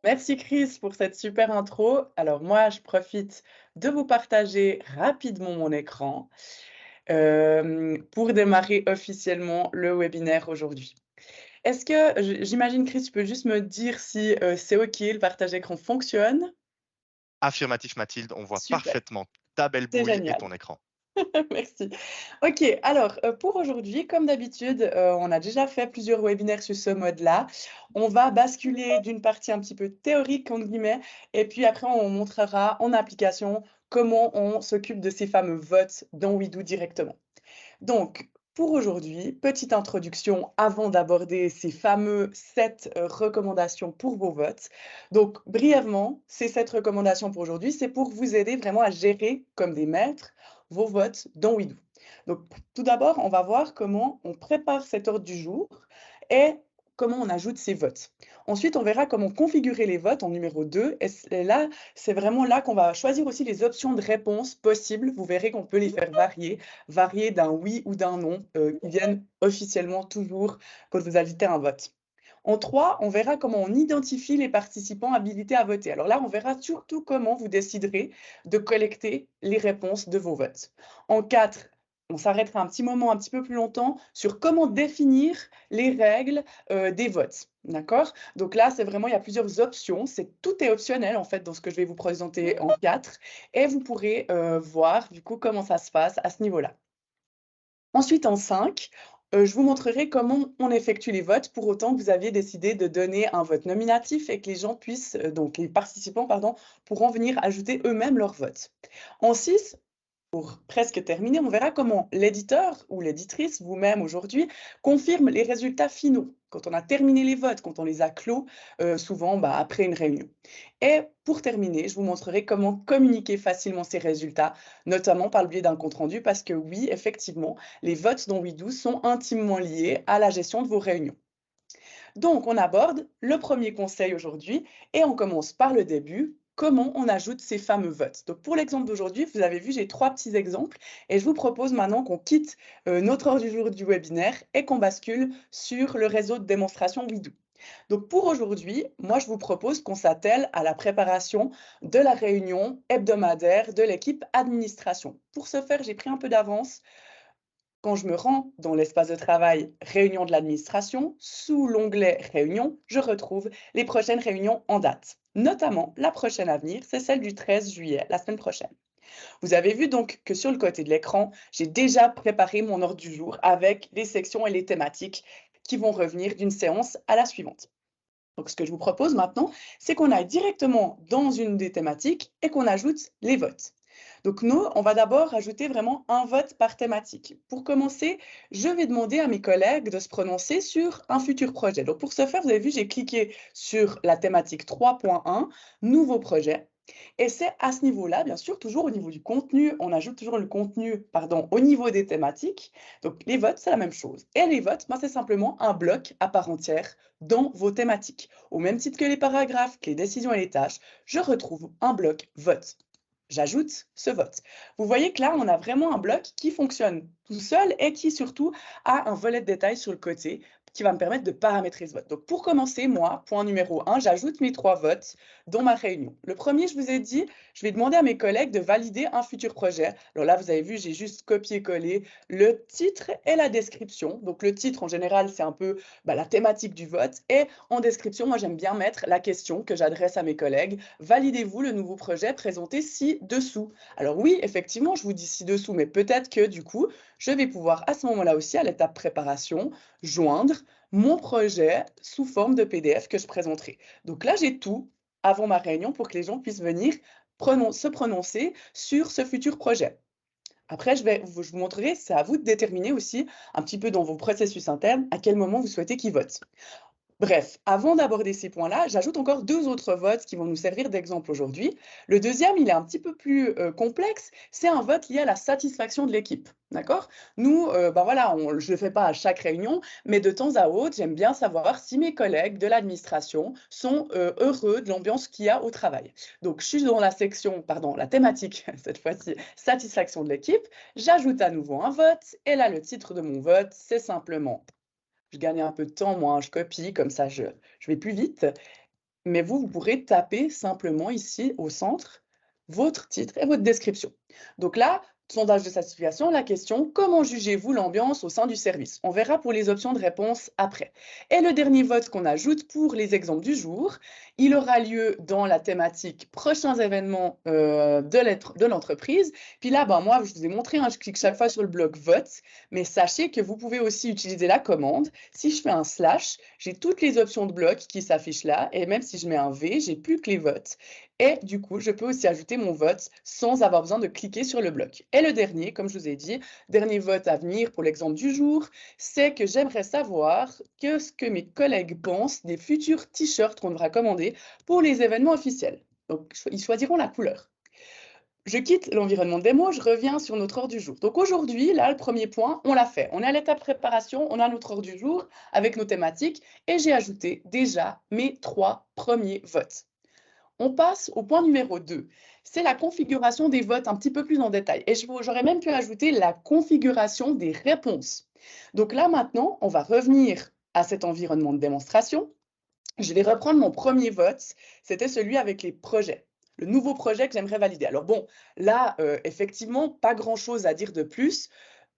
Merci Chris pour cette super intro. Alors moi, je profite de vous partager rapidement mon écran pour démarrer officiellement le webinaire aujourd'hui. Est-ce que, j'imagine Chris, tu peux juste me dire si c'est OK, le partage écran fonctionne? Affirmatif Mathilde, on voit Super, parfaitement ta belle c'est bouille et génial. ton écran. Merci. OK, alors, pour aujourd'hui, comme d'habitude, on a déjà fait plusieurs webinaires sur ce mode-là. On va basculer d'une partie un petit peu «théorique» entre guillemets et puis après on montrera en application comment on s'occupe de ces fameux votes dans We directement. Donc, pour aujourd'hui, petite introduction avant d'aborder ces fameux 7 recommandations pour vos votes. Donc, brièvement, ces 7 recommandations pour aujourd'hui, c'est pour vous aider vraiment à gérer comme des maîtres vos votes dans We. Donc, tout d'abord, on va voir comment on prépare cet ordre du jour et comment on ajoute ces votes. Ensuite, on verra comment configurer les votes en numéro 2 et là, c'est vraiment là qu'on va choisir aussi les options de réponse possibles. Vous verrez qu'on peut les faire varier d'un oui ou d'un non, qui viennent officiellement toujours quand vous ajoutez un vote. En 3, on verra comment on identifie les participants habilités à voter. Alors là, on verra surtout comment vous déciderez de collecter les réponses de vos votes. En 4, on s'arrêtera un petit moment, un petit peu plus longtemps, sur comment définir les règles des votes. D'accord? Donc là, c'est vraiment, il y a plusieurs options. Tout est optionnel, en fait, dans ce que je vais vous présenter en 4. Et vous pourrez voir, du coup, comment ça se passe à ce niveau-là. Ensuite, en 5, je vous montrerai comment on effectue les votes pour autant que vous aviez décidé de donner un vote nominatif et que les gens puissent, donc les participants, pardon, pourront venir ajouter eux-mêmes leur vote. En 6, pour presque terminer, on verra comment l'éditeur ou l'éditrice, vous-même aujourd'hui, confirme les résultats finaux. Quand on a terminé les votes, quand on les a clos, souvent après une réunion. Et pour terminer, je vous montrerai comment communiquer facilement ces résultats, notamment par le biais d'un compte-rendu, parce que oui, effectivement, les votes dans WeDo sont intimement liés à la gestion de vos réunions. Donc, on aborde le premier conseil aujourd'hui et on commence par le début. Comment on ajoute ces fameux votes? Donc, pour l'exemple d'aujourd'hui, vous avez vu, j'ai 3 petits exemples et je vous propose maintenant qu'on quitte notre ordre du jour du webinaire et qu'on bascule sur le réseau de démonstration WeDo. Donc, pour aujourd'hui, moi, je vous propose qu'on s'attelle à la préparation de la réunion hebdomadaire de l'équipe administration. Pour ce faire, j'ai pris un peu d'avance quand je me rends dans l'espace de travail réunion de l'administration, sous l'onglet réunion, je retrouve les prochaines réunions en date. Notamment, la prochaine à venir, c'est celle du 13 juillet, la semaine prochaine. Vous avez vu donc que sur le côté de l'écran, j'ai déjà préparé mon ordre du jour avec les sections et les thématiques qui vont revenir d'une séance à la suivante. Donc, ce que je vous propose maintenant, c'est qu'on aille directement dans une des thématiques et qu'on ajoute les votes. Donc, nous, on va d'abord ajouter vraiment un vote par thématique. Pour commencer, je vais demander à mes collègues de se prononcer sur un futur projet. Donc, pour ce faire, vous avez vu, j'ai cliqué sur la thématique 3.1, nouveau projet. Et c'est à ce niveau-là, bien sûr, toujours au niveau du contenu, on ajoute toujours le contenu, pardon, au niveau des thématiques. Donc, les votes, c'est la même chose. Et les votes, ben, c'est simplement un bloc à part entière dans vos thématiques. Au même titre que les paragraphes, que les décisions et les tâches, je retrouve un bloc vote. J'ajoute ce vote. Vous voyez que là, on a vraiment un bloc qui fonctionne tout seul et qui surtout a un volet de détail sur le côté qui va me permettre de paramétrer ce vote. Donc pour commencer, moi, point numéro 1, j'ajoute mes 3 votes dans ma réunion. Le premier, je vous ai dit, je vais demander à mes collègues de valider un futur projet. Alors là, vous avez vu, j'ai juste copié-collé le titre et la description. Donc le titre, en général, c'est un peu la thématique du vote. Et en description, moi, j'aime bien mettre la question que j'adresse à mes collègues. Validez-vous le nouveau projet présenté ci-dessous? Alors oui, effectivement, je vous dis ci-dessous, mais peut-être que du coup, je vais pouvoir à ce moment-là aussi, à l'étape préparation, joindre mon projet sous forme de PDF que je présenterai. Donc là, j'ai tout avant ma réunion pour que les gens puissent venir se prononcer sur ce futur projet. Après, je vous montrerai, c'est à vous de déterminer aussi un petit peu dans vos processus internes à quel moment vous souhaitez qu'ils votent. Bref, avant d'aborder ces points-là, j'ajoute encore 2 autres votes qui vont nous servir d'exemple aujourd'hui. Le deuxième, il est un petit peu plus, complexe, c'est un vote lié à la satisfaction de l'équipe, d'accord? Nous, voilà, je le fais pas à chaque réunion, mais de temps à autre, j'aime bien savoir si mes collègues de l'administration sont, heureux de l'ambiance qu'il y a au travail. Donc je suis dans la section, pardon, la thématique cette fois-ci, satisfaction de l'équipe, j'ajoute à nouveau un vote et là, le titre de mon vote, c'est simplement Je gagne un peu de temps, moi, hein, je copie, comme ça je vais plus vite. Mais vous pourrez taper simplement ici au centre votre titre et votre description. Donc là, sondage de satisfaction, la question: comment jugez-vous l'ambiance au sein du service? On verra pour les options de réponse après. Et le dernier vote qu'on ajoute pour les exemples du jour, il aura lieu dans la thématique prochains événements de l'entreprise. Puis là, ben, moi, je vous ai montré, hein, je clique chaque fois sur le bloc vote, mais sachez que vous pouvez aussi utiliser la commande. Si je fais un slash, j'ai toutes les options de bloc qui s'affichent là, et même si je mets un V, j'ai plus que les votes. Et du coup, je peux aussi ajouter mon vote sans avoir besoin de cliquer sur le bloc. Et le dernier, comme je vous ai dit, dernier vote à venir pour l'exemple du jour, c'est que j'aimerais savoir ce que mes collègues pensent des futurs t-shirts qu'on devra commander pour les événements officiels. Donc, ils choisiront la couleur. Je quitte l'environnement de démo, je reviens sur notre ordre du jour. Donc aujourd'hui, là, le premier point, on l'a fait. On est à l'étape préparation, on a notre ordre du jour avec nos thématiques et j'ai ajouté déjà mes 3 premiers votes. On passe au point numéro 2. C'est la configuration des votes un petit peu plus en détail. Et j'aurais même pu ajouter la configuration des réponses. Donc là, maintenant, on va revenir à cet environnement de démonstration. Je vais reprendre mon premier vote. C'était celui avec les projets. Le nouveau projet que j'aimerais valider. Alors bon, là, effectivement, pas grand-chose à dire de plus.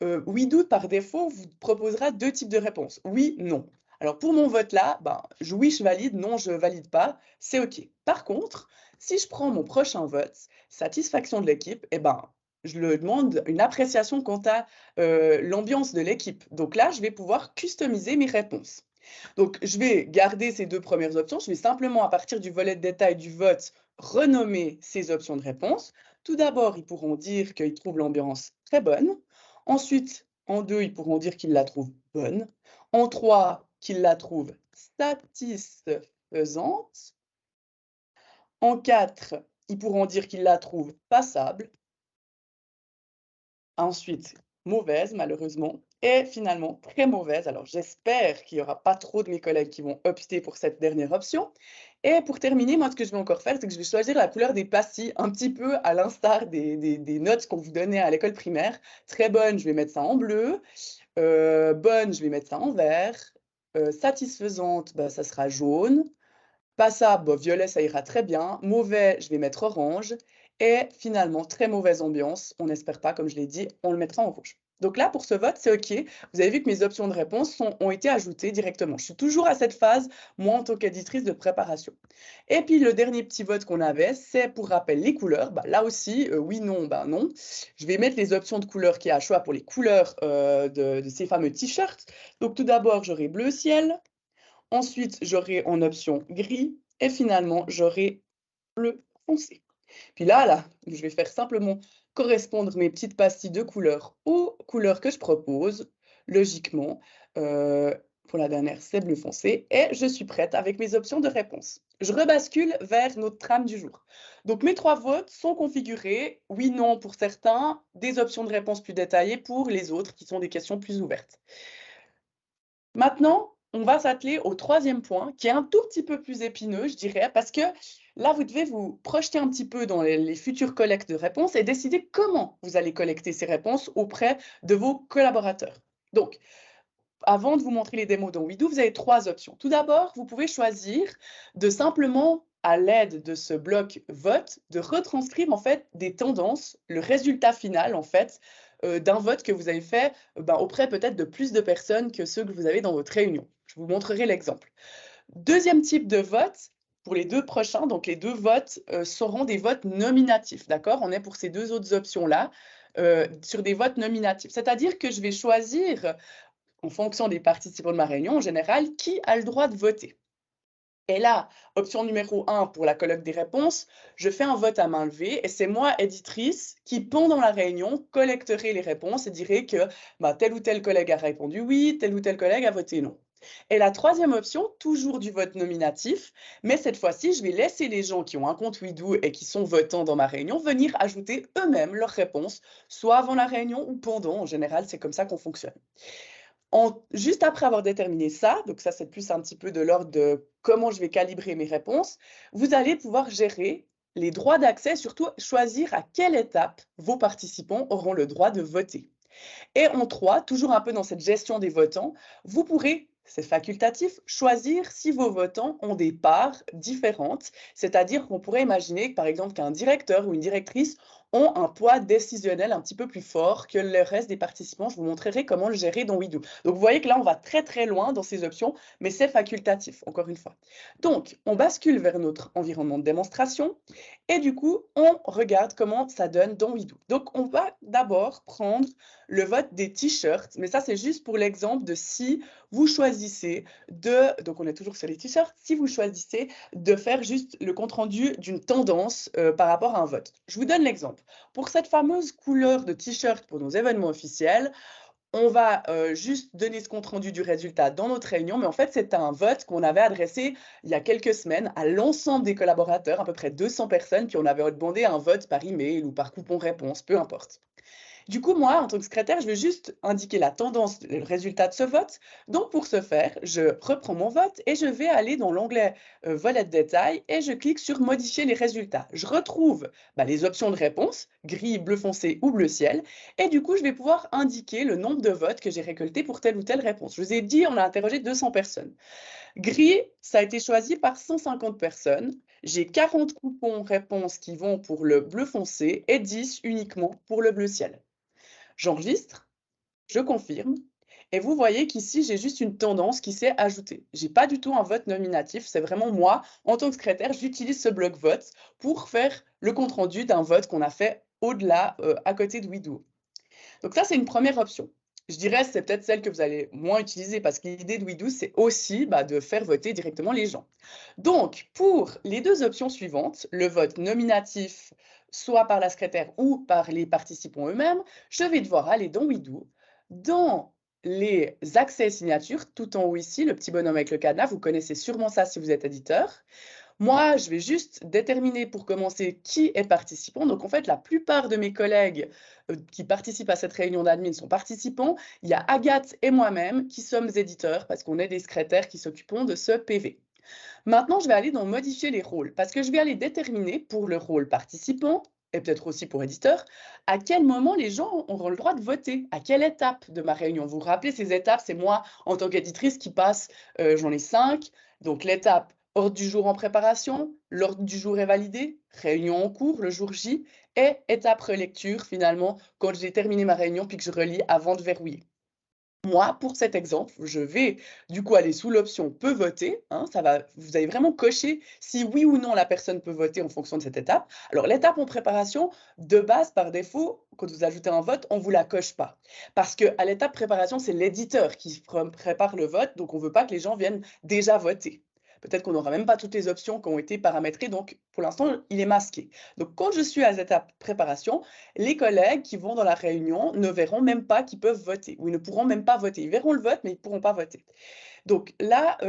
WeDo, par défaut, vous proposera 2 types de réponses. Oui, non. Alors pour mon vote là, ben, oui, je valide, non, je valide pas, c'est OK. Par contre, si je prends mon prochain vote, satisfaction de l'équipe, eh ben, je le demande une appréciation quant à l'ambiance de l'équipe. Donc là, je vais pouvoir customiser mes réponses. Donc, je vais garder ces 2 premières options. Je vais simplement, à partir du volet de détail du vote, renommer ces options de réponse. Tout d'abord, ils pourront dire qu'ils trouvent l'ambiance très bonne. Ensuite, en 2, ils pourront dire qu'ils la trouvent bonne. En 3, qu'ils la trouvent satisfaisante. En 4, ils pourront dire qu'ils la trouvent passable. Ensuite, mauvaise, malheureusement. Et finalement, très mauvaise. Alors, j'espère qu'il n'y aura pas trop de mes collègues qui vont opter pour cette dernière option. Et pour terminer, moi, ce que je vais encore faire, c'est que je vais choisir la couleur des pastilles, un petit peu à l'instar des notes qu'on vous donnait à l'école primaire. Très bonne, je vais mettre ça en bleu. Bonne, je vais mettre ça en vert. Satisfaisante, bah, ça sera jaune. Passable, bah, violet, ça ira très bien. Mauvais, je vais mettre orange. Et finalement, très mauvaise ambiance. On n'espère pas, comme je l'ai dit, on le mettra en rouge. Donc là, pour ce vote, c'est OK. Vous avez vu que mes options de réponse ont été ajoutées directement. Je suis toujours à cette phase, moi, en tant qu'éditrice de préparation. Et puis, le dernier petit vote qu'on avait, c'est pour rappel les couleurs. Bah, là aussi, oui, non, bah non. Je vais mettre les options de couleurs qui a à choix pour les couleurs de ces fameux t-shirts. Donc, tout d'abord, j'aurai bleu ciel. Ensuite, j'aurai en option gris et finalement, j'aurai bleu foncé. Puis là, je vais faire simplement correspondre mes petites pastilles de couleurs aux couleurs que je propose. Logiquement, pour la dernière, c'est bleu foncé et je suis prête avec mes options de réponse. Je rebascule vers notre trame du jour. Donc mes 3 votes sont configurés, oui, non pour certains, des options de réponse plus détaillées pour les autres qui sont des questions plus ouvertes. Maintenant, on va s'atteler au 3e point, qui est un tout petit peu plus épineux, je dirais, parce que là, vous devez vous projeter un petit peu dans les futures collectes de réponses et décider comment vous allez collecter ces réponses auprès de vos collaborateurs. Donc, avant de vous montrer les démos dans WeDo, vous avez 3 options. Tout d'abord, vous pouvez choisir de simplement, à l'aide de ce bloc vote, de retranscrire en fait des tendances, le résultat final en fait, d'un vote que vous avez fait auprès peut-être de plus de personnes que ceux que vous avez dans votre réunion. Je vous montrerai l'exemple. Deuxième type de vote, pour les 2 prochains, donc les 2 votes seront des votes nominatifs, d'accord? On est pour ces 2 autres options-là, sur des votes nominatifs. C'est-à-dire que je vais choisir en fonction des participants de ma réunion, en général, qui a le droit de voter. Et là, option numéro 1 pour la collecte des réponses, je fais un vote à main levée et c'est moi, éditrice, qui, pendant la réunion, collecterai les réponses et dirai que tel ou tel collègue a répondu oui, tel ou tel collègue a voté non. Et la 3e option, toujours du vote nominatif, mais cette fois-ci, je vais laisser les gens qui ont un compte WeDo et qui sont votants dans ma réunion venir ajouter eux-mêmes leurs réponses, soit avant la réunion ou pendant. En général, c'est comme ça qu'on fonctionne. Juste après avoir déterminé ça, donc ça c'est plus un petit peu de l'ordre de comment je vais calibrer mes réponses, vous allez pouvoir gérer les droits d'accès, surtout choisir à quelle étape vos participants auront le droit de voter. Et en 3, toujours un peu dans cette gestion des votants, vous pourrez c'est facultatif. Choisir si vos votants ont des parts différentes, c'est-à-dire qu'on pourrait imaginer, par exemple, qu'un directeur ou une directrice ont un poids décisionnel un petit peu plus fort que le reste des participants. Je vous montrerai comment le gérer dans WeDo. Donc, vous voyez que là, on va très, très loin dans ces options, mais c'est facultatif, encore une fois. Donc, on bascule vers notre environnement de démonstration et du coup, on regarde comment ça donne dans WeDo. Donc, on va d'abord prendre le vote des t-shirts, mais ça, c'est juste pour l'exemple de si vous choisissez donc on est toujours sur les t-shirts, si vous choisissez de faire juste le compte-rendu d'une tendance par rapport à un vote. Je vous donne l'exemple. Pour cette fameuse couleur de t-shirt pour nos événements officiels, on va juste donner ce compte-rendu du résultat dans notre réunion, mais en fait, c'est un vote qu'on avait adressé il y a quelques semaines à l'ensemble des collaborateurs, à peu près 200 personnes, puis on avait demandé un vote par email ou par coupon réponse, peu importe. Du coup, moi, en tant que secrétaire, je vais juste indiquer la tendance, le résultat de ce vote. Donc, pour ce faire, je reprends mon vote et je vais aller dans l'onglet volet de détail et je clique sur modifier les résultats. Je retrouve les options de réponse, gris, bleu foncé ou bleu ciel. Et du coup, je vais pouvoir indiquer le nombre de votes que j'ai récoltés pour telle ou telle réponse. Je vous ai dit, on a interrogé 200 personnes. Gris, ça a été choisi par 150 personnes. J'ai 40 coupons réponses qui vont pour le bleu foncé et 10 uniquement pour le bleu ciel. J'enregistre, je confirme, et vous voyez qu'ici, j'ai juste une tendance qui s'est ajoutée. Je n'ai pas du tout un vote nominatif, c'est vraiment moi, en tant que secrétaire, j'utilise ce bloc vote pour faire le compte-rendu d'un vote qu'on a fait au-delà, à côté de WeDo. Donc ça, c'est une première option. Je dirais, c'est peut-être celle que vous allez moins utiliser parce que l'idée de WeDo, c'est aussi de faire voter directement les gens. Donc, pour les deux options suivantes, le vote nominatif, soit par la secrétaire ou par les participants eux-mêmes, je vais devoir aller dans WeDo, dans les accès et signatures, tout en haut ici, le petit bonhomme avec le cadenas, vous connaissez sûrement ça si vous êtes éditeur. Moi, je vais juste déterminer pour commencer qui est participant. Donc, en fait, la plupart de mes collègues qui participent à cette réunion d'admin sont participants. Il y a Agathe et moi-même qui sommes éditeurs parce qu'on est des secrétaires qui s'occupent de ce PV. Maintenant, je vais aller dans modifier les rôles parce que je vais aller déterminer pour le rôle participant et peut-être aussi pour éditeur, à quel moment les gens auront le droit de voter, à quelle étape de ma réunion. Vous vous rappelez, ces étapes, c'est moi en tant qu'éditrice qui passe, j'en ai 5. Donc l'étape ordre du jour en préparation, l'ordre du jour est validé, réunion en cours, le jour J, et étape relecture finalement quand j'ai terminé ma réunion puis que je relis avant de verrouiller. Moi, pour cet exemple, je vais du coup aller sous l'option peut voter. Vous allez vraiment cocher si oui ou non la personne peut voter en fonction de cette étape. Alors, l'étape en préparation, de base, par défaut, quand vous ajoutez un vote, on ne vous la coche pas. Parce qu'à l'étape préparation, c'est l'éditeur qui prépare le vote, donc on ne veut pas que les gens viennent déjà voter. Peut-être qu'on n'aura même pas toutes les options qui ont été paramétrées, donc pour l'instant, il est masqué. Donc, quand je suis à cette étape préparation, les collègues qui vont dans la réunion ne verront même pas qu'ils peuvent voter, ou ils ne pourront même pas voter. Ils verront le vote, mais ils ne pourront pas voter. Donc là,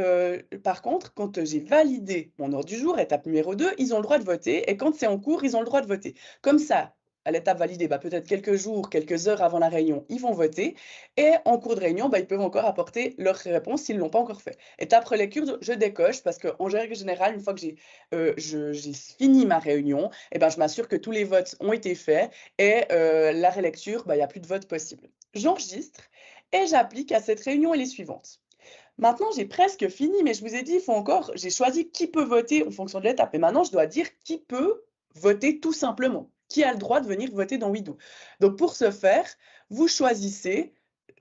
par contre, quand j'ai validé mon ordre du jour, étape numéro 2, ils ont le droit de voter, et quand c'est en cours, ils ont le droit de voter. Comme ça, à l'étape validée, peut-être quelques jours, quelques heures avant la réunion, ils vont voter, et en cours de réunion, ils peuvent encore apporter leur réponse s'ils ne l'ont pas encore fait. Étape relecture, je décoche, parce qu'en règle générale, une fois que j'ai fini ma réunion, je m'assure que tous les votes ont été faits, et la relecture, il n'y a plus de vote possible. J'enregistre, et j'applique à cette réunion et les suivantes. Maintenant, j'ai presque fini, mais je vous ai dit, j'ai choisi qui peut voter en fonction de l'étape. Et maintenant, je dois dire qui peut voter tout simplement. Qui a le droit de venir voter dans WeDo. Donc, pour ce faire, vous choisissez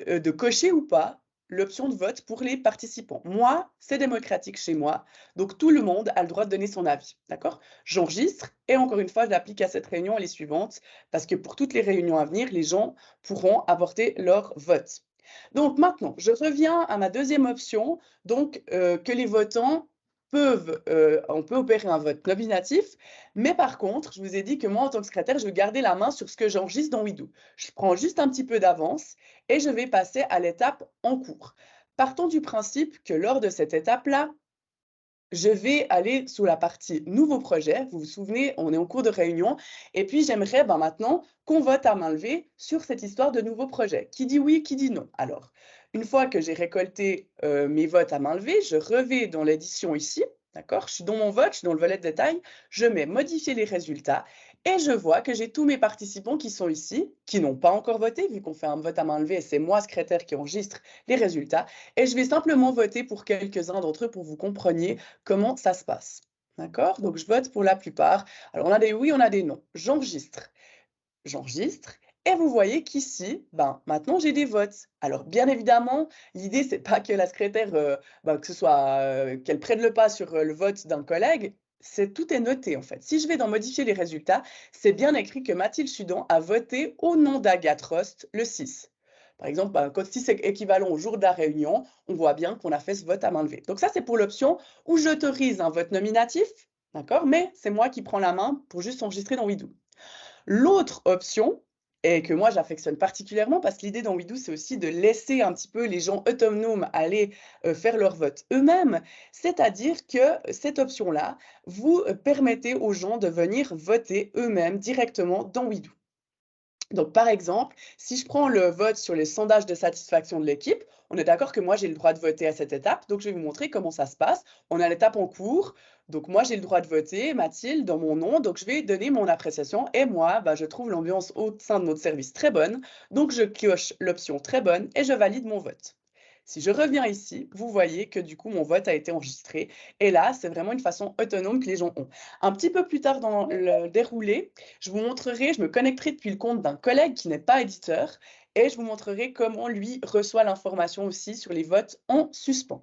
de cocher ou pas l'option de vote pour les participants. Moi, c'est démocratique chez moi, donc tout le monde a le droit de donner son avis, d'accord? J'enregistre et encore une fois, je l'applique à cette réunion et les suivantes, parce que pour toutes les réunions à venir, les gens pourront apporter leur vote. Donc maintenant, je reviens à ma deuxième option, donc que les votants on peut opérer un vote nominatif, mais par contre, je vous ai dit que moi, en tant que secrétaire, je vais garder la main sur ce que j'enregistre dans WeDo. Je prends juste un petit peu d'avance et je vais passer à l'étape en cours. Partons du principe que lors de cette étape-là, je vais aller sous la partie nouveau projet. Vous vous souvenez, on est en cours de réunion. Et puis, j'aimerais maintenant qu'on vote à main levée sur cette histoire de nouveau projet. Qui dit oui, qui dit non? Alors, une fois que j'ai récolté mes votes à main levée, je revais dans l'édition ici. D'accord? Je suis dans mon vote, je suis dans le volet de détail. Je mets modifier les résultats. Et je vois que j'ai tous mes participants qui sont ici, qui n'ont pas encore voté, vu qu'on fait un vote à main levée et c'est moi, secrétaire, qui enregistre les résultats. Et je vais simplement voter pour quelques-uns d'entre eux pour que vous compreniez comment ça se passe. D'accord? Donc, je vote pour la plupart. Alors, on a des oui, on a des non. J'enregistre. Et vous voyez qu'ici, maintenant, j'ai des votes. Alors, bien évidemment, l'idée, c'est pas que la secrétaire, que ce soit, qu'elle prenne le pas sur le vote d'un collègue. Tout est noté, en fait. Si je vais dans modifier les résultats, c'est bien écrit que Mathilde Sudan a voté au nom d'Agathe Rost le 6. Par exemple, quand 6 est équivalent au jour de la réunion, on voit bien qu'on a fait ce vote à main levée. Donc ça, c'est pour l'option où j'autorise un vote nominatif, d'accord? Mais c'est moi qui prends la main pour juste enregistrer dans Widoo. L'autre option, et que moi j'affectionne particulièrement parce que l'idée dans Widoo, c'est aussi de laisser un petit peu les gens autonomes aller faire leur vote eux-mêmes, c'est-à-dire que cette option-là, vous permettez aux gens de venir voter eux-mêmes directement dans Widoo. Donc, par exemple, si je prends le vote sur les sondages de satisfaction de l'équipe, on est d'accord que moi, j'ai le droit de voter à cette étape. Donc, je vais vous montrer comment ça se passe. On a l'étape en cours. Donc, moi, j'ai le droit de voter, Mathilde, dans mon nom. Donc, je vais donner mon appréciation. Et moi, je trouve l'ambiance au sein de notre service très bonne. Donc, je coche l'option très bonne et je valide mon vote. Si je reviens ici, vous voyez que du coup, mon vote a été enregistré. Et là, c'est vraiment une façon autonome que les gens ont. Un petit peu plus tard dans le déroulé, je vous montrerai, je me connecterai depuis le compte d'un collègue qui n'est pas éditeur et je vous montrerai comment lui reçoit l'information aussi sur les votes en suspens.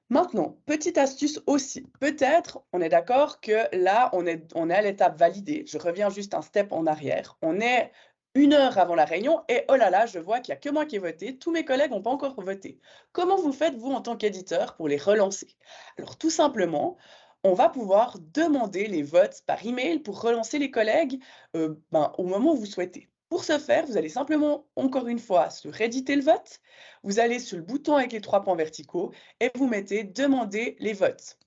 Maintenant, petite astuce aussi, peut-être, on est d'accord que là, on est à l'étape validée. Je reviens juste un step en arrière. On est 1 heure avant la réunion et oh là là, je vois qu'il n'y a que moi qui ai voté. Tous mes collègues n'ont pas encore voté. Comment vous faites, vous, en tant qu'éditeur, pour les relancer? Alors, tout simplement, on va pouvoir demander les votes par email pour relancer les collègues au moment où vous souhaitez. Pour ce faire, vous allez simplement, encore une fois, sur éditer le vote. Vous allez sur le bouton avec les 3 points verticaux et vous mettez demander les votes.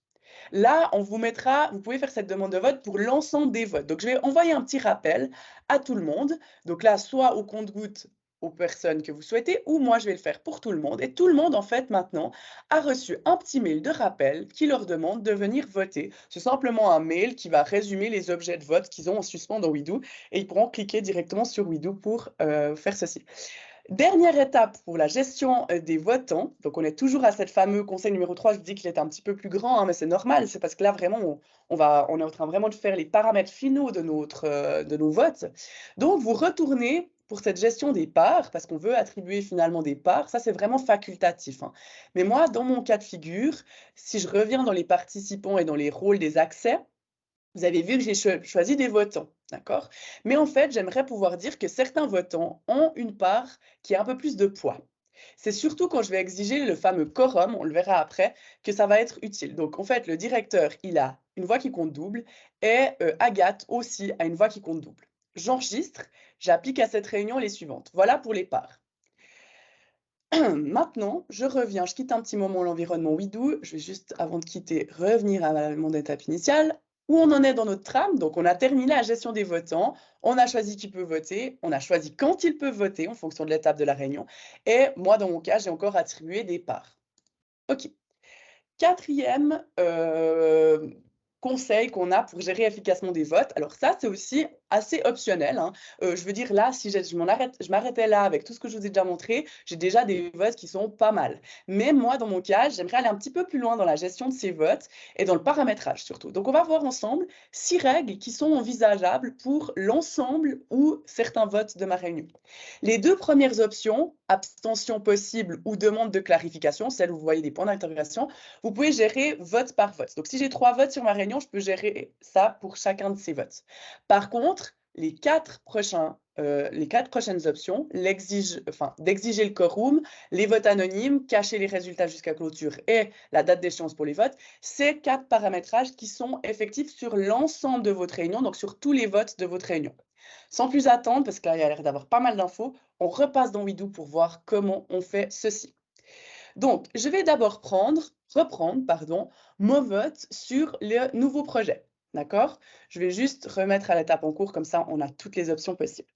Là, on vous mettra, vous pouvez faire cette demande de vote pour l'ensemble des votes. Donc, je vais envoyer un petit rappel à tout le monde. Donc là, soit au compte-gouttes aux personnes que vous souhaitez, ou moi, je vais le faire pour tout le monde. Et tout le monde, en fait, maintenant, a reçu un petit mail de rappel qui leur demande de venir voter. C'est simplement un mail qui va résumer les objets de vote qu'ils ont en suspens dans Widoo et ils pourront cliquer directement sur Widoo pour faire ceci. Dernière étape pour la gestion des votants. Donc, on est toujours à cette fameux conseil numéro 3. Je vous dis qu'il est un petit peu plus grand, mais c'est normal. C'est parce que là, vraiment, on est en train vraiment de faire les paramètres finaux de nos votes. Donc, vous retournez pour cette gestion des parts, parce qu'on veut attribuer finalement des parts. Ça, c'est vraiment facultatif. Mais moi, dans mon cas de figure, si je reviens dans les participants et dans les rôles des accès, vous avez vu que j'ai choisi des votants, d'accord? Mais en fait, j'aimerais pouvoir dire que certains votants ont une part qui a un peu plus de poids. C'est surtout quand je vais exiger le fameux quorum, on le verra après, que ça va être utile. Donc en fait, le directeur, il a une voix qui compte double et Agathe aussi a une voix qui compte double. J'enregistre, j'applique à cette réunion les suivantes. Voilà pour les parts. Maintenant, je reviens, je quitte un petit moment l'environnement Widoo. Je vais juste, avant de quitter, revenir à mon étape initiale. Où on en est dans notre trame? Donc, on a terminé la gestion des votants. On a choisi qui peut voter. On a choisi quand ils peuvent voter en fonction de l'étape de la réunion. Et moi, dans mon cas, j'ai encore attribué des parts. OK. Quatrième conseil qu'on a pour gérer efficacement des votes. Alors ça, c'est aussi assez optionnel. Je veux dire, là, si je m'arrêtais là avec tout ce que je vous ai déjà montré, j'ai déjà des votes qui sont pas mal. Mais moi, dans mon cas, j'aimerais aller un petit peu plus loin dans la gestion de ces votes et dans le paramétrage surtout. Donc, on va voir ensemble 6 règles qui sont envisageables pour l'ensemble ou certains votes de ma réunion. Les 2 premières options, abstention possible ou demande de clarification, celle où vous voyez des points d'interrogation, vous pouvez gérer vote par vote. Donc, si j'ai 3 votes sur ma réunion, je peux gérer ça pour chacun de ces votes. Par contre, les 4 prochaines options, d'exiger le quorum, les votes anonymes, cacher les résultats jusqu'à clôture et la date d'échéance pour les votes, c'est 4 paramétrages qui sont effectifs sur l'ensemble de votre réunion, donc sur tous les votes de votre réunion. Sans plus attendre, parce qu'il y a l'air d'avoir pas mal d'infos, on repasse dans Widoo pour voir comment on fait ceci. Donc, je vais d'abord reprendre mon vote sur le nouveau projet. D'accord? Je vais juste remettre à l'étape en cours, comme ça, on a toutes les options possibles.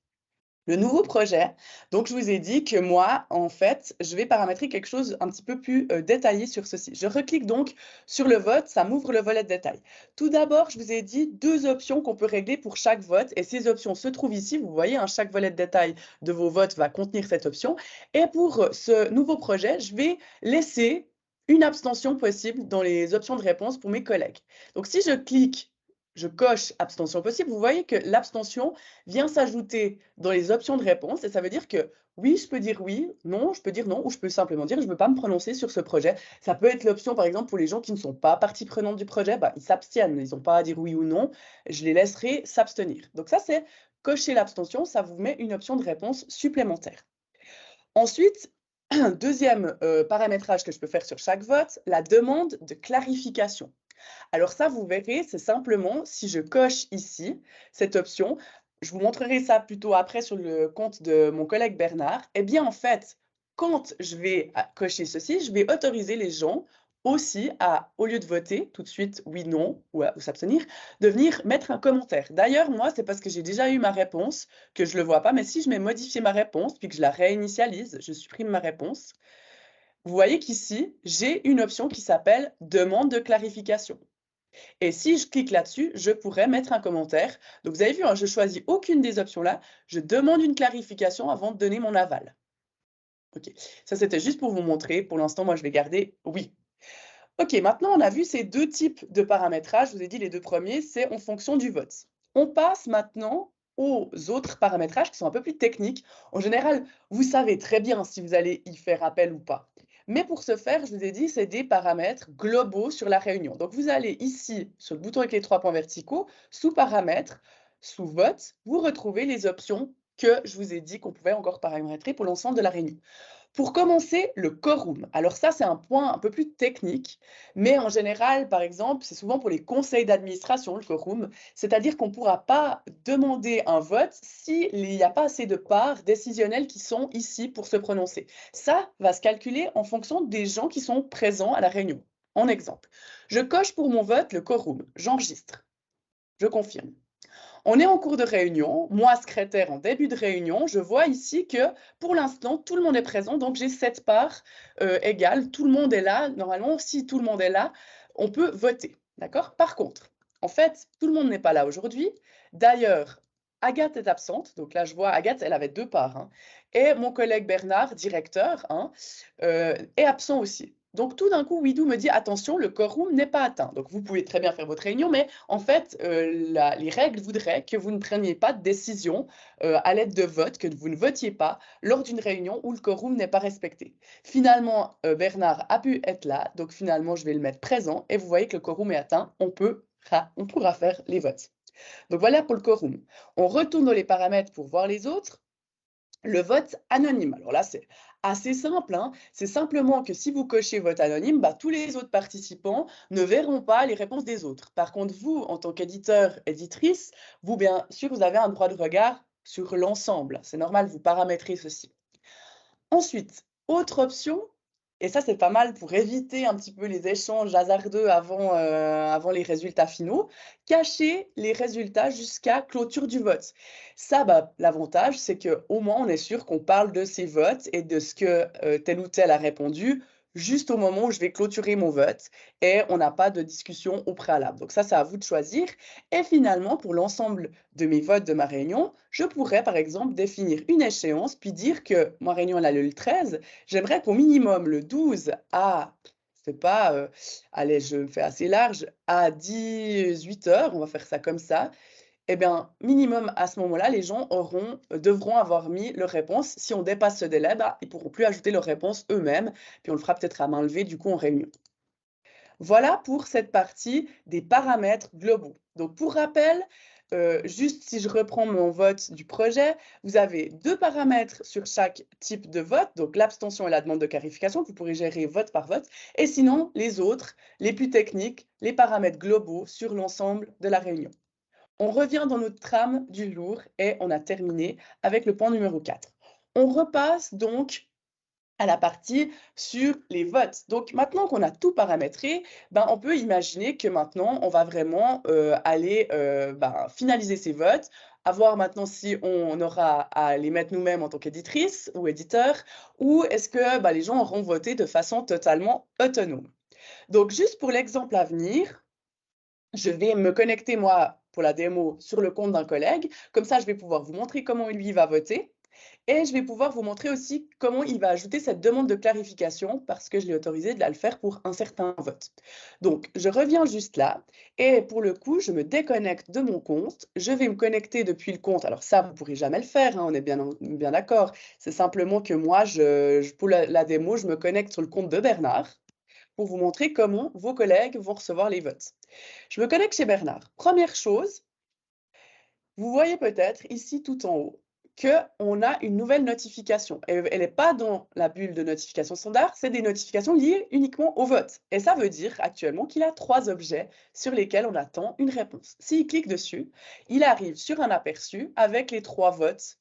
Le nouveau projet, donc je vous ai dit que moi, en fait, je vais paramétrer quelque chose un petit peu plus détaillé sur ceci. Je reclique donc sur le vote, ça m'ouvre le volet de détail. Tout d'abord, je vous ai dit 2 options qu'on peut régler pour chaque vote et ces options se trouvent ici. Vous voyez, hein, chaque volet de détail de vos votes va contenir cette option. Et pour ce nouveau projet, je vais laisser une abstention possible dans les options de réponse pour mes collègues. Donc si je clique, je coche abstention possible, vous voyez que l'abstention vient s'ajouter dans les options de réponse et ça veut dire que oui, je peux dire oui, non, je peux dire non, ou je peux simplement dire je ne veux pas me prononcer sur ce projet. Ça peut être l'option, par exemple, pour les gens qui ne sont pas partie prenante du projet, bah, ils s'abstiennent, ils n'ont pas à dire oui ou non, je les laisserai s'abstenir. Donc ça, c'est cocher l'abstention, ça vous met une option de réponse supplémentaire. Ensuite, deuxième paramétrage que je peux faire sur chaque vote, la demande de clarification. Alors ça, vous verrez, c'est simplement si je coche ici cette option, je vous montrerai ça plutôt après sur le compte de mon collègue Bernard. Eh bien, en fait, quand je vais cocher ceci, je vais autoriser les gens aussi à, au lieu de voter tout de suite oui, non ou s'abstenir, de venir mettre un commentaire. D'ailleurs, moi, c'est parce que j'ai déjà eu ma réponse que je ne le vois pas, mais si je mets modifier ma réponse, puis que je la réinitialise, je supprime ma réponse, vous voyez qu'ici, j'ai une option qui s'appelle demande de clarification. Et si je clique là-dessus, je pourrais mettre un commentaire. Donc, vous avez vu, hein, je choisis aucune des options là. Je demande une clarification avant de donner mon aval. OK, ça c'était juste pour vous montrer. Pour l'instant, moi, je vais garder oui. OK, maintenant, on a vu ces 2 types de paramétrage. Je vous ai dit les 2 premiers, c'est en fonction du vote. On passe maintenant aux autres paramétrages qui sont un peu plus techniques. En général, vous savez très bien si vous allez y faire appel ou pas. Mais pour ce faire, je vous ai dit, c'est des paramètres globaux sur la réunion. Donc, vous allez ici, sur le bouton avec les 3 points verticaux, sous paramètres, sous vote, vous retrouvez les options que je vous ai dit qu'on pouvait encore paramétrer pour l'ensemble de la réunion. Pour commencer, le quorum. Alors ça, c'est un point un peu plus technique, mais en général, par exemple, c'est souvent pour les conseils d'administration, le quorum, c'est-à-dire qu'on ne pourra pas demander un vote s'il n'y a pas assez de parts décisionnelles qui sont ici pour se prononcer. Ça va se calculer en fonction des gens qui sont présents à la réunion. En exemple, je coche pour mon vote le quorum, j'enregistre, je confirme. On est en cours de réunion. Moi, secrétaire en début de réunion, je vois ici que pour l'instant, tout le monde est présent. Donc, j'ai 7 parts égales. Tout le monde est là. Normalement, si tout le monde est là, on peut voter. D'accord? Par contre, en fait, tout le monde n'est pas là aujourd'hui. D'ailleurs, Agathe est absente. Donc là, je vois Agathe, elle avait 2 parts. Hein. Et mon collègue Bernard, directeur, hein, est absent aussi. Donc tout d'un coup, Widou me dit attention, le quorum n'est pas atteint. Donc vous pouvez très bien faire votre réunion, mais en fait, les règles voudraient que vous ne preniez pas de décision à l'aide de vote, que vous ne votiez pas lors d'une réunion où le quorum n'est pas respecté. Finalement, Bernard a pu être là, donc finalement, je vais le mettre présent et vous voyez que le quorum est atteint. On pourra faire les votes. Donc voilà pour le quorum. On retourne dans les paramètres pour voir les autres. Le vote anonyme. Alors là, c'est assez simple. Hein. C'est simplement que si vous cochez vote anonyme, bah, tous les autres participants ne verront pas les réponses des autres. Par contre, vous, en tant qu'éditeur, éditrice, vous, bien sûr, vous avez un droit de regard sur l'ensemble. C'est normal, vous paramétrez ceci. Ensuite, autre option, et ça c'est pas mal pour éviter un petit peu les échanges hasardeux avant les résultats finaux, cacher les résultats jusqu'à clôture du vote. Ça, bah, l'avantage, c'est qu'au moins on est sûr qu'on parle de ces votes et de ce que tel ou tel a répondu juste au moment où je vais clôturer mon vote et on n'a pas de discussion au préalable. Donc ça, c'est à vous de choisir. Et finalement, pour l'ensemble de mes votes de ma réunion, je pourrais par exemple définir une échéance puis dire que ma réunion elle a lieu le 13, j'aimerais qu'au minimum le 12 à, je sais pas, allez, je fais assez large, à 18 heures, on va faire ça comme ça, eh bien, minimum à ce moment-là, les gens devront avoir mis leur réponse. Si on dépasse ce délai, bah, ils ne pourront plus ajouter leur réponse eux-mêmes, puis on le fera peut-être à main levée du coup en réunion. Voilà pour cette partie des paramètres globaux. Donc pour rappel, juste si je reprends mon vote du projet, vous avez 2 paramètres sur chaque type de vote, donc l'abstention et la demande de clarification, que vous pourrez gérer vote par vote, et sinon les autres, les plus techniques, les paramètres globaux sur l'ensemble de la réunion. On revient dans notre trame du lourd et on a terminé avec le point numéro 4. On repasse donc à la partie sur les votes. Donc maintenant qu'on a tout paramétré, ben, on peut imaginer que maintenant on va vraiment aller finaliser ces votes À voir maintenant si on aura à les mettre nous-mêmes en tant qu'éditrice ou éditeur, ou est-ce que bah, les gens auront voté de façon totalement autonome. Donc, juste pour l'exemple à venir, je vais me connecter, moi, pour la démo, sur le compte d'un collègue. Comme ça, je vais pouvoir vous montrer comment lui va voter. Et je vais pouvoir vous montrer aussi comment il va ajouter cette demande de clarification parce que je l'ai autorisé de la le faire pour un certain vote. Donc, je reviens juste là et pour le coup, je me déconnecte de mon compte. Je vais me connecter depuis le compte. Alors ça, vous ne pourrez jamais le faire, hein, on est bien d'accord. C'est simplement que moi, pour la démo, je me connecte sur le compte de Bernard pour vous montrer comment vos collègues vont recevoir les votes. Je me connecte chez Bernard. Première chose, vous voyez peut-être ici tout en haut qu'on a une nouvelle notification. Elle n'est pas dans la bulle de notification standard, c'est des notifications liées uniquement au vote. Et ça veut dire actuellement qu'il a 3 objets sur lesquels on attend une réponse. S'il clique dessus, il arrive sur un aperçu avec les 3 votes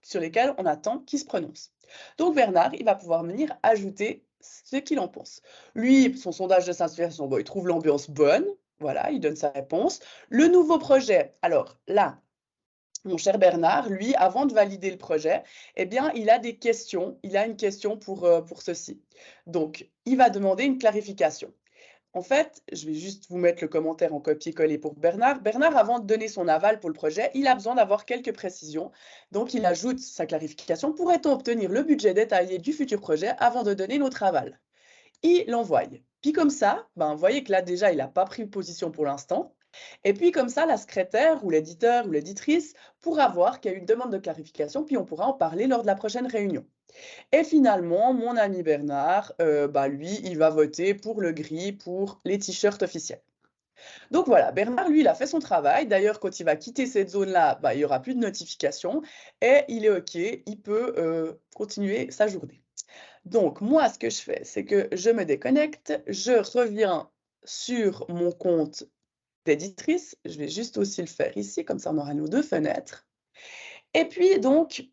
sur lesquels on attend qu'il se prononce. Donc Bernard, il va pouvoir venir ajouter ce qu'il en pense. Lui, son sondage de satisfaction, bon, il trouve l'ambiance bonne, voilà, il donne sa réponse. Le nouveau projet, alors là, mon cher Bernard, lui, avant de valider le projet, eh bien, il a des questions. Il a une question pour ceci. Donc, il va demander une clarification. En fait, je vais juste vous mettre le commentaire en copier-coller pour Bernard. Bernard, avant de donner son aval pour le projet, il a besoin d'avoir quelques précisions. Donc, il ajoute sa clarification. Pourrait-on obtenir le budget détaillé du futur projet avant de donner notre aval? Il l'envoie. Puis comme ça, ben, vous voyez que là, déjà, il n'a pas pris position pour l'instant. Et puis comme ça, la secrétaire ou l'éditeur ou l'éditrice pourra voir qu'il y a eu une demande de clarification, puis on pourra en parler lors de la prochaine réunion. Et finalement, mon ami Bernard, bah, lui, il va voter pour le gris, pour les t-shirts officiels. Donc voilà, Bernard, lui, il a fait son travail. D'ailleurs, quand il va quitter cette zone-là, bah, il n'y aura plus de notification et il est OK, il peut continuer sa journée. Donc moi, ce que je fais, c'est que je me déconnecte, je reviens sur mon compte d'éditrice. Je vais juste aussi le faire ici, comme ça on aura nos 2 fenêtres. Et puis donc,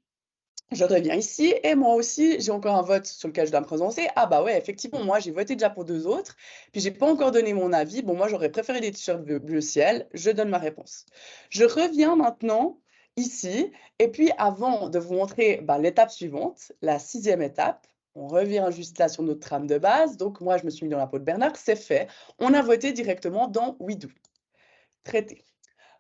je reviens ici et moi aussi, j'ai encore un vote sur lequel je dois me prononcer. Ah bah ouais, effectivement, moi j'ai voté déjà pour 2 autres, puis j'ai pas encore donné mon avis. Bon, moi j'aurais préféré des t-shirts bleu ciel, je donne ma réponse. Je reviens maintenant ici et puis avant de vous montrer bah, l'étape suivante, la 6e étape, on revient juste là sur notre trame de base. Donc moi, je me suis mis dans la peau de Bernard, c'est fait. On a voté directement dans WeDo. Traité.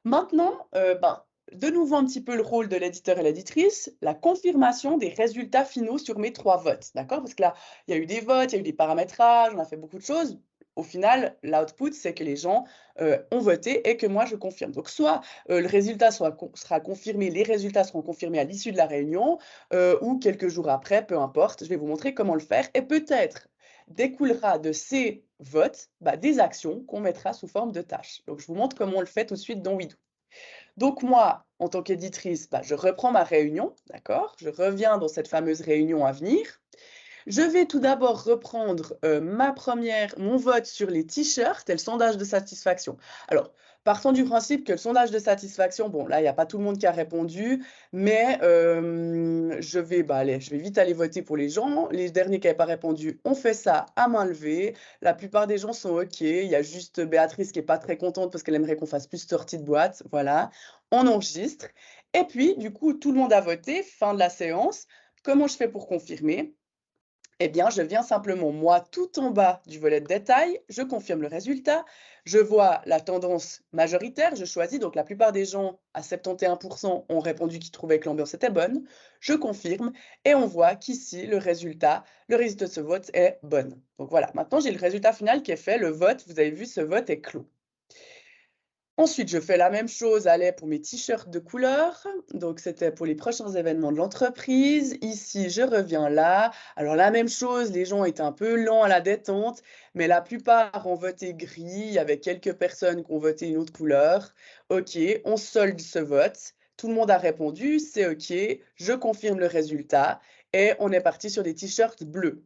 Maintenant, ben, de nouveau un petit peu le rôle de l'éditeur et l'éditrice, la confirmation des résultats finaux sur mes 3 votes, d'accord? Parce que là, il y a eu des votes, il y a eu des paramétrages, on a fait beaucoup de choses. Au final, l'output, c'est que les gens ont voté et que moi, je confirme. Donc, soit le résultat sera confirmé, les résultats seront confirmés à l'issue de la réunion ou quelques jours après, peu importe. Je vais vous montrer comment le faire et peut-être découlera de ces votes bah, des actions qu'on mettra sous forme de tâches. Donc, je vous montre comment on le fait tout de suite dans WeDo. Donc moi, en tant qu'éditrice, bah, je reprends ma réunion, d'accord? Je reviens dans cette fameuse réunion à venir. Je vais tout d'abord reprendre mon vote sur les t-shirts et le sondage de satisfaction. Alors, partons du principe que le sondage de satisfaction, bon, là, il n'y a pas tout le monde qui a répondu, mais je vais vite aller voter pour les gens. Les derniers qui n'avaient pas répondu, on fait ça à main levée. La plupart des gens sont OK. Il y a juste Béatrice qui n'est pas très contente parce qu'elle aimerait qu'on fasse plus de sorties de boîte. Voilà, on enregistre. Et puis, du coup, tout le monde a voté, fin de la séance. Comment je fais pour confirmer? Eh bien, je viens simplement, moi, tout en bas du volet de détail, je confirme le résultat, je vois la tendance majoritaire, je choisis, donc la plupart des gens, à 71%, ont répondu qu'ils trouvaient que l'ambiance était bonne, je confirme, et on voit qu'ici, le résultat de ce vote est bonne. Donc voilà, maintenant j'ai le résultat final qui est fait, le vote, vous avez vu, ce vote est clos. Ensuite, je fais la même chose, allez, pour mes t-shirts de couleur. Donc, c'était pour les prochains événements de l'entreprise. Ici, je reviens là. Alors, la même chose, les gens étaient un peu lents à la détente, mais la plupart ont voté gris. Il y avait quelques personnes qui ont voté une autre couleur. OK, on solde ce vote. Tout le monde a répondu, c'est OK. Je confirme le résultat. Et on est parti sur des t-shirts bleus.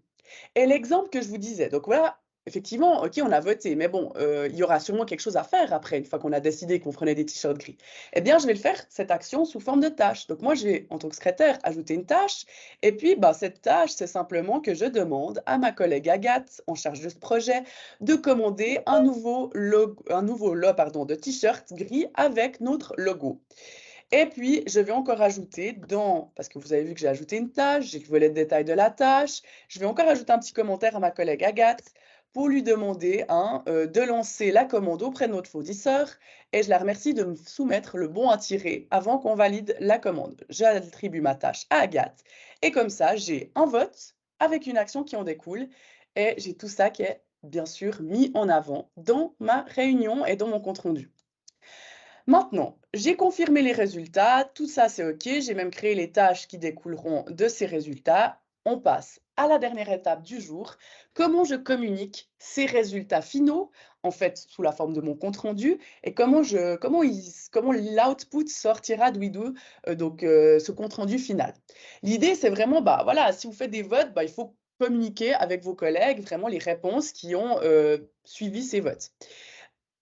Et l'exemple que je vous disais, donc voilà, effectivement, OK, on a voté, mais bon, il y aura sûrement quelque chose à faire après, une fois qu'on a décidé qu'on prenait des t-shirts gris. Eh bien, je vais le faire, cette action, sous forme de tâche. Donc moi, je vais, en tant que secrétaire, ajouter une tâche. Et puis, bah, cette tâche, c'est simplement que je demande à ma collègue Agathe, en charge de ce projet, de commander un nouveau lot, pardon, de t-shirts gris avec notre logo. Et puis, je vais encore ajouter parce que vous avez vu que j'ai ajouté une tâche, j'ai le volet de détail de la tâche, je vais encore ajouter un petit commentaire à ma collègue Agathe pour lui demander de lancer la commande auprès de notre fournisseur et je la remercie de me soumettre le bon à tirer avant qu'on valide la commande. J'attribue ma tâche à Agathe et comme ça, j'ai un vote avec une action qui en découle et j'ai tout ça qui est bien sûr mis en avant dans ma réunion et dans mon compte rendu. Maintenant, j'ai confirmé les résultats, tout ça c'est OK, j'ai même créé les tâches qui découleront de ces résultats. On passe à la dernière étape du jour, comment je communique ces résultats finaux, en fait sous la forme de mon compte rendu, et comment l'output sortira de Wido, ce compte rendu final. L'idée c'est vraiment, voilà, si vous faites des votes, il faut communiquer avec vos collègues vraiment les réponses qui ont suivi ces votes.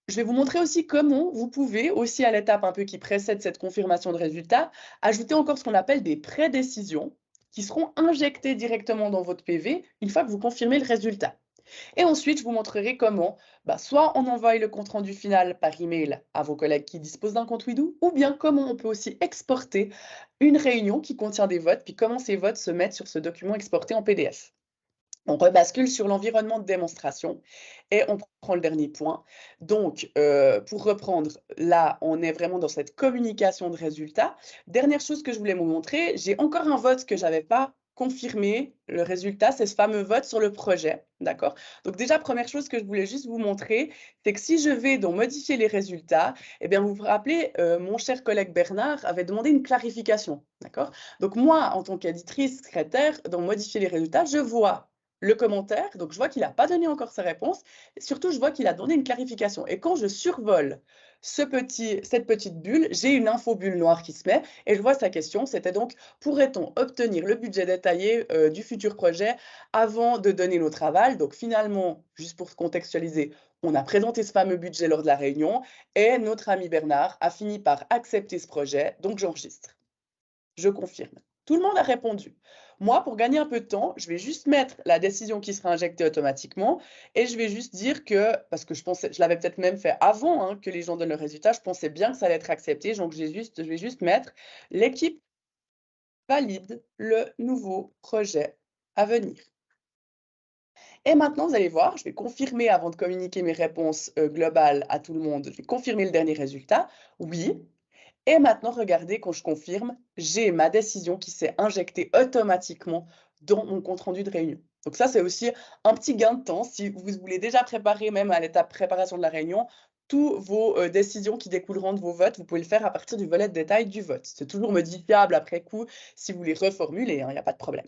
Je vais vous montrer aussi comment vous pouvez, aussi à l'étape un peu qui précède cette confirmation de résultat, ajouter encore ce qu'on appelle des prédécisions qui seront injectées directement dans votre PV une fois que vous confirmez le résultat. Et ensuite, je vous montrerai comment, soit on envoie le compte-rendu final par email à vos collègues qui disposent d'un compte Wido, ou bien comment on peut aussi exporter une réunion qui contient des votes, puis comment ces votes se mettent sur ce document exporté en PDF. On rebascule sur l'environnement de démonstration et on prend le dernier point. Donc, pour reprendre, là, on est vraiment dans cette communication de résultats. Dernière chose que je voulais vous montrer, j'ai encore un vote que je n'avais pas confirmé. Le résultat, c'est ce fameux vote sur le projet. D'accord? Donc déjà, première chose que je voulais juste vous montrer, c'est que si je vais dans modifier les résultats, eh bien, vous vous rappelez, mon cher collègue Bernard avait demandé une clarification. D'accord? Donc moi, en tant qu'éditrice secrétaire, dans modifier les résultats, je vois le commentaire, donc je vois qu'il n'a pas donné encore sa réponse, et surtout je vois qu'il a donné une clarification. Et quand je survole cette petite bulle, j'ai une info bulle noire qui se met, et je vois sa question, c'était donc, pourrait-on obtenir le budget détaillé du futur projet avant de donner notre aval? Donc finalement, juste pour contextualiser, on a présenté ce fameux budget lors de la réunion, et notre ami Bernard a fini par accepter ce projet, donc j'enregistre. Je confirme. Tout le monde a répondu. Moi, pour gagner un peu de temps, je vais juste mettre la décision qui sera injectée automatiquement et je vais juste dire que, parce que je pensais, je l'avais peut-être même fait avant que les gens donnent le résultat, je pensais bien que ça allait être accepté, donc je vais juste mettre l'équipe valide le nouveau projet à venir. Et maintenant, vous allez voir, je vais confirmer avant de communiquer mes réponses globales à tout le monde, je vais confirmer le dernier résultat. Oui, et maintenant, regardez, quand je confirme, j'ai ma décision qui s'est injectée automatiquement dans mon compte-rendu de réunion. Donc ça, c'est aussi un petit gain de temps. Si vous voulez déjà préparer, même à l'étape préparation de la réunion, toutes vos décisions qui découleront de vos votes, vous pouvez le faire à partir du volet de détail du vote. C'est toujours modifiable après coup si vous les reformulez, il n'y a pas de problème.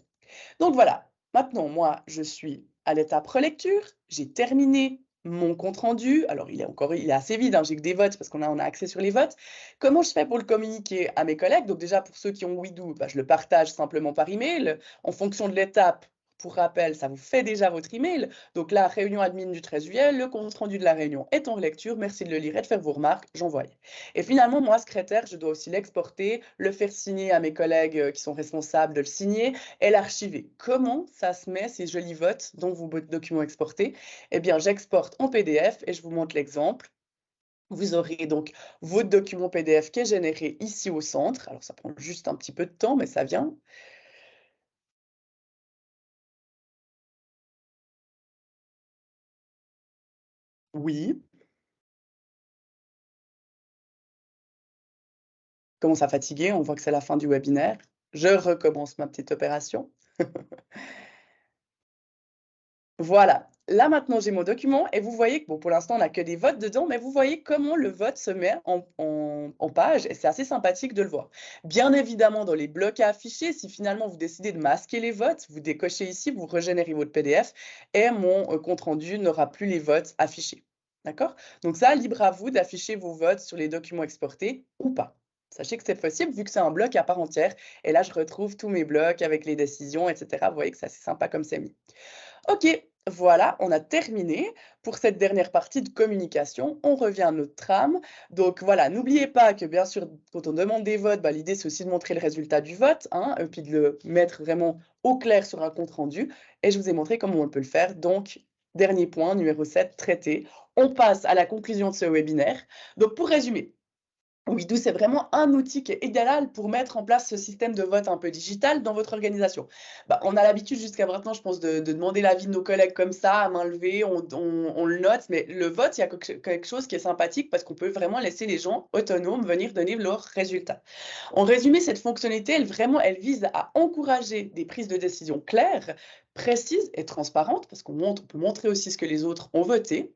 Donc voilà, maintenant, moi, je suis à l'étape relecture, j'ai terminé mon compte rendu. Alors, il est assez vide, j'ai que des votes parce on a accès sur les votes. Comment je fais pour le communiquer à mes collègues? Donc déjà, pour ceux qui ont Wido, je le partage simplement par email. En fonction de l'étape, pour rappel, ça vous fait déjà votre email. Donc la réunion admin du 13 juillet, le compte rendu de la réunion est en lecture. Merci de le lire et de faire vos remarques. J'envoie. Et finalement, moi, secrétaire, je dois aussi l'exporter, le faire signer à mes collègues qui sont responsables de le signer et l'archiver. Comment ça se met ces jolis votes dans vos documents exportés? Eh bien, j'exporte en PDF et je vous montre l'exemple. Vous aurez donc votre document PDF qui est généré ici au centre. Alors, ça prend juste un petit peu de temps, mais ça vient. Oui, commence à fatiguer, on voit que c'est la fin du webinaire. Je recommence ma petite opération. Voilà. Là, maintenant, j'ai mon document et vous voyez que, bon, pour l'instant, on n'a que des votes dedans, mais vous voyez comment le vote se met en page et c'est assez sympathique de le voir. Bien évidemment, dans les blocs à afficher, si finalement vous décidez de masquer les votes, vous décochez ici, vous régénérez votre PDF et mon compte-rendu n'aura plus les votes affichés. D'accord? Donc ça, libre à vous d'afficher vos votes sur les documents exportés ou pas. Sachez que c'est possible vu que c'est un bloc à part entière. Et là, je retrouve tous mes blocs avec les décisions, etc. Vous voyez que c'est assez sympa comme c'est mis. OK, voilà, on a terminé pour cette dernière partie de communication. On revient à notre trame. Donc voilà, n'oubliez pas que bien sûr, quand on demande des votes, l'idée c'est aussi de montrer le résultat du vote, et puis de le mettre vraiment au clair sur un compte rendu. Et je vous ai montré comment on peut le faire. Donc, dernier point, numéro 7, traité. On passe à la conclusion de ce webinaire. Donc pour résumer, Weedoo, c'est vraiment un outil qui est idéal pour mettre en place ce système de vote un peu digital dans votre organisation. Bah, on a l'habitude jusqu'à maintenant, je pense, de demander l'avis de nos collègues comme ça, à main levée, on le note, mais le vote, il y a quelque chose qui est sympathique parce qu'on peut vraiment laisser les gens autonomes venir donner leurs résultats. En résumé, cette fonctionnalité, elle vise à encourager des prises de décision claires, précises et transparentes, parce on peut montrer aussi ce que les autres ont voté.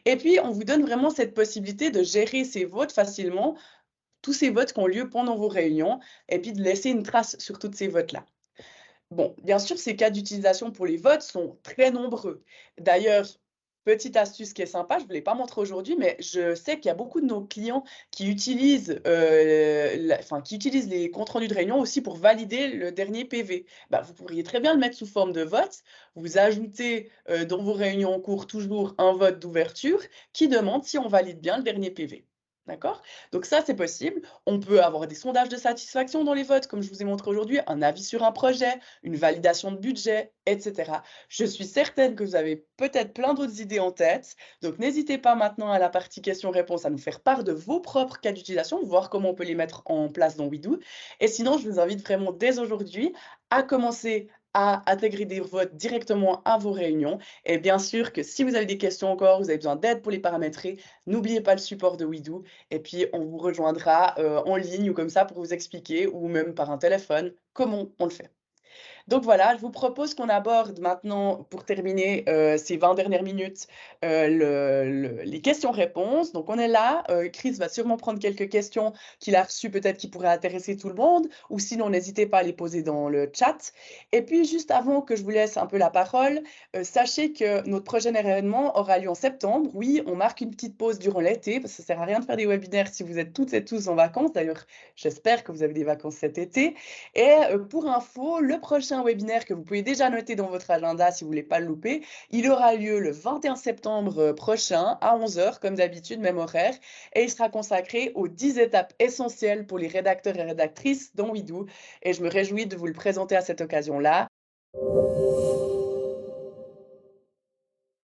Et puis, on vous donne vraiment cette possibilité de gérer ces votes facilement, tous ces votes qui ont lieu pendant vos réunions, et puis de laisser une trace sur tous ces votes-là. Bon, bien sûr, ces cas d'utilisation pour les votes sont très nombreux. D'ailleurs, petite astuce qui est sympa, je ne vous l'ai pas montré aujourd'hui, mais je sais qu'il y a beaucoup de nos clients qui utilisent, qui utilisent les comptes rendus de réunion aussi pour valider le dernier PV. Bah, vous pourriez très bien le mettre sous forme de vote. Vous ajoutez dans vos réunions en cours toujours un vote d'ouverture qui demande si on valide bien le dernier PV. D'accord? Donc ça, c'est possible. On peut avoir des sondages de satisfaction dans les votes, comme je vous ai montré aujourd'hui, un avis sur un projet, une validation de budget, etc. Je suis certaine que vous avez peut-être plein d'autres idées en tête, donc n'hésitez pas maintenant à la partie questions-réponses à nous faire part de vos propres cas d'utilisation, voir comment on peut les mettre en place dans Weedoo. Et sinon, je vous invite vraiment dès aujourd'hui à commencer à intégrer des votes directement à vos réunions. Et bien sûr que si vous avez des questions encore, vous avez besoin d'aide pour les paramétrer, n'oubliez pas le support de Weedoo et puis on vous rejoindra en ligne ou comme ça pour vous expliquer ou même par un téléphone comment on le fait. Donc voilà, je vous propose qu'on aborde maintenant, pour terminer, ces 20 dernières minutes, les questions-réponses. Donc on est là, Chris va sûrement prendre quelques questions qu'il a reçues, peut-être qui pourraient intéresser tout le monde, ou sinon n'hésitez pas à les poser dans le chat. Et puis juste avant que je vous laisse un peu la parole, sachez que notre prochain événement aura lieu en septembre. Oui, on marque une petite pause durant l'été, parce que ça sert à rien de faire des webinaires si vous êtes toutes et tous en vacances. D'ailleurs, j'espère que vous avez des vacances cet été. Et pour info, le prochain webinaire que vous pouvez déjà noter dans votre agenda si vous ne voulez pas le louper, il aura lieu le 21 septembre prochain à 11 h, comme d'habitude, même horaire, et il sera consacré aux 10 étapes essentielles pour les rédacteurs et rédactrices dans Weedoo. Et je me réjouis de vous le présenter à cette occasion-là.